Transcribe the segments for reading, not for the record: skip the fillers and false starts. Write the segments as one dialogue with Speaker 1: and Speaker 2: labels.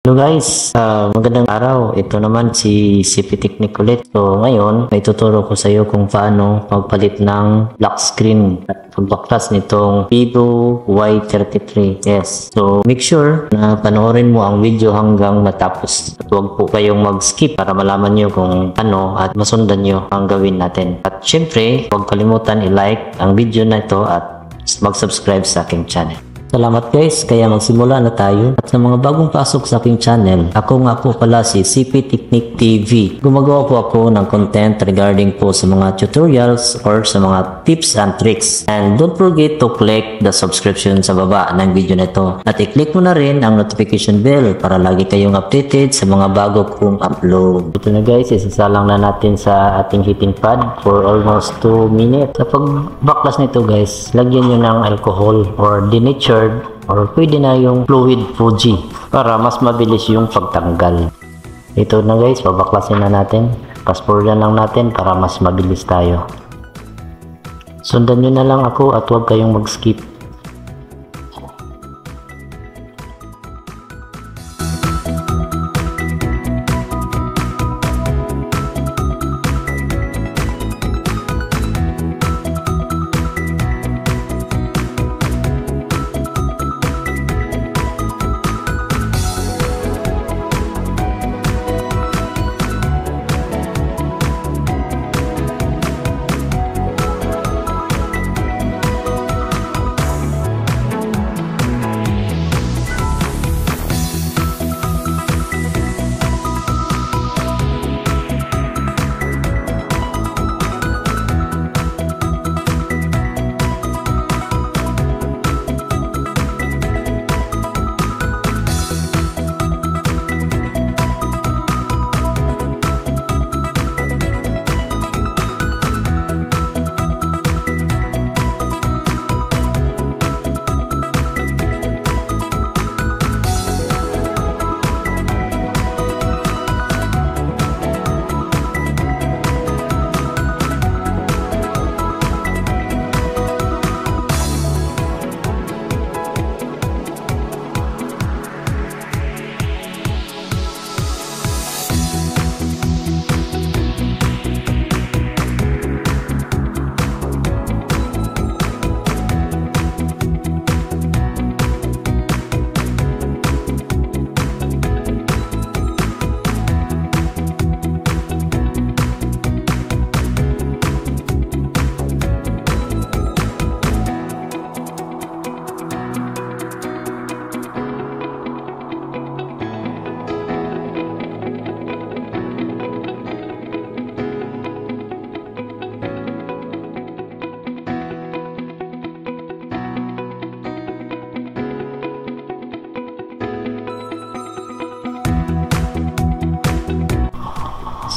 Speaker 1: Hello guys, magandang araw. Ito naman si CP Technic ulit. So ngayon, may tuturo ko sa iyo kung paano magpalit ng lock screen at pagbaklas nitong Vivo Y33. Yes. So make sure na panoorin mo ang video hanggang matapos. At huwag po kayong mag-skip para malaman nyo kung ano at masundan nyo ang gawin natin. At syempre, huwag kalimutan i-like ang video na ito at mag-subscribe sa aking channel. Salamat guys, kaya magsimula na tayo. At sa mga bagong pasok sa aking channel, ako nga po pala si CP Technic TV. Gumagawa po ako ng content regarding po sa mga tutorials or sa mga tips and tricks. And don't forget to click the subscription sa baba ng video na ito. At i-click mo na rin ang notification bell para lagi kayong updated sa mga bago kong upload. Ito na guys, isasalang na natin sa ating heating pad for almost 2 minutes. Sa pagbaklas nito guys, lagyan nyo ng alcohol or denatured or pwede na yung fluid Fuji para mas mabilis yung pagtanggal. Ito na guys, babaklasin na natin. Fast forward lang natin para mas mabilis tayo. Sundan nyo na lang ako at huwag kayong mag-skip.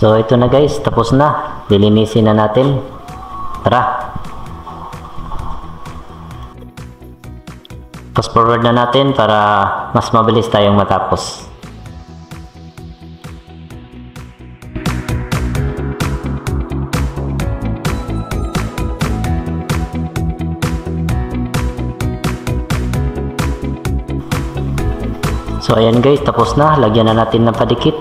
Speaker 1: So ito na guys, tapos na. Lilinisin na natin. Tara. Fast forward na natin para mas mabilis tayong matapos. So ayan guys, tapos na. Lagyan na natin ng padikit.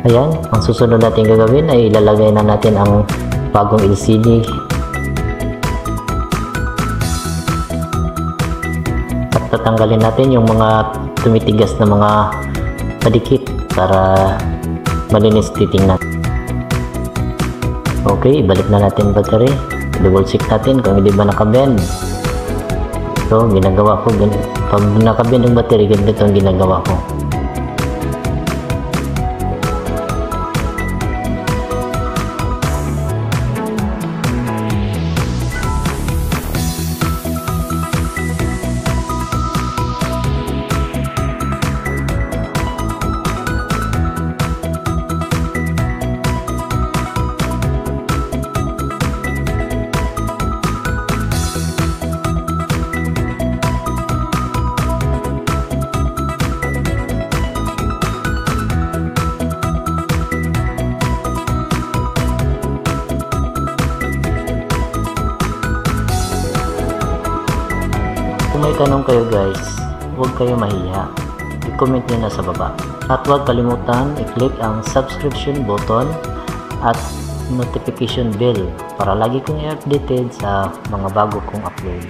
Speaker 1: Ayan, ang susunod natin gagawin ay ilalagay na natin ang bagong LCD. At tatanggalin natin yung mga tumitigas na mga padikit para malinis titingnan. Okay, ibalik na natin battery. Double check natin kung hindi ba nakabend. So, ginagawa ko, pag nakabend yung battery, ganito ang ginagawa ko. kung may tanong kayo guys, huwag kayo mahiya. I-comment nyo na sa baba. At huwag kalimutan i-click ang subscription button at notification bell para lagi kong i-updated sa mga bago kong upload.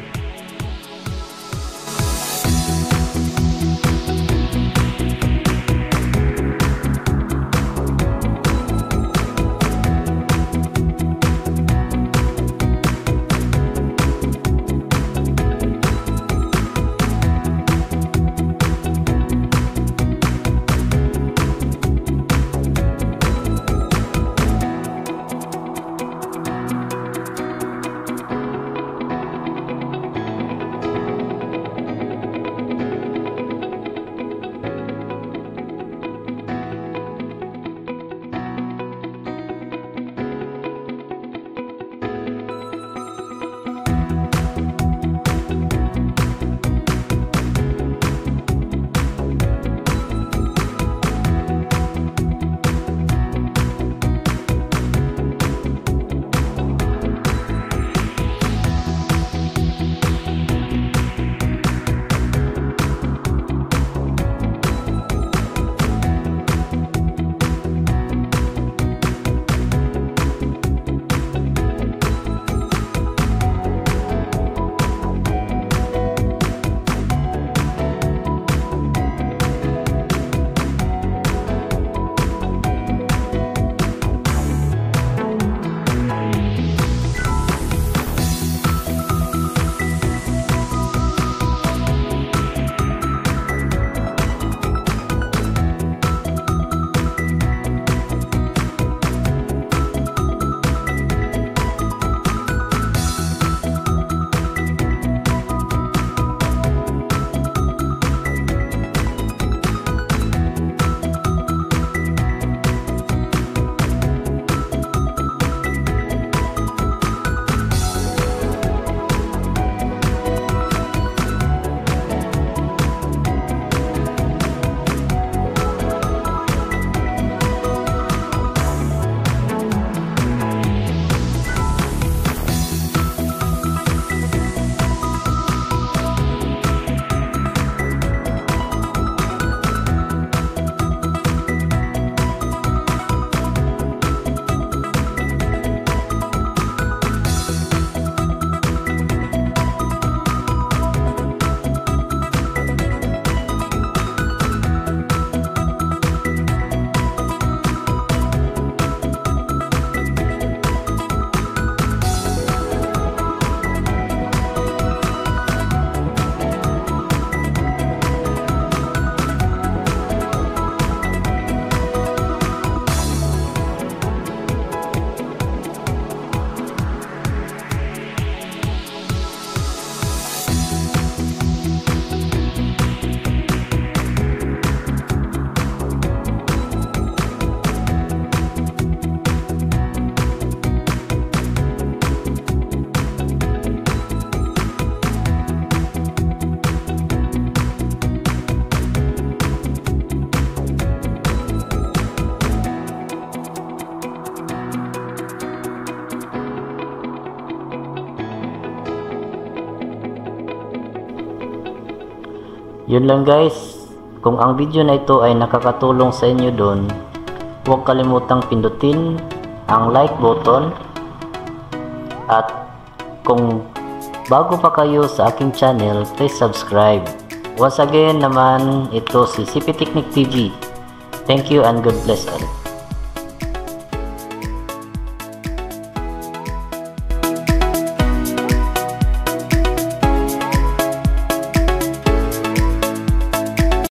Speaker 1: Yun lang guys, kung ang video na ito ay nakakatulong sa inyo doon, huwag kalimutang pindutin ang like button, at kung bago pa kayo sa aking channel, please subscribe. Once again naman, ito si CP Technic TV. Thank you and God bless all.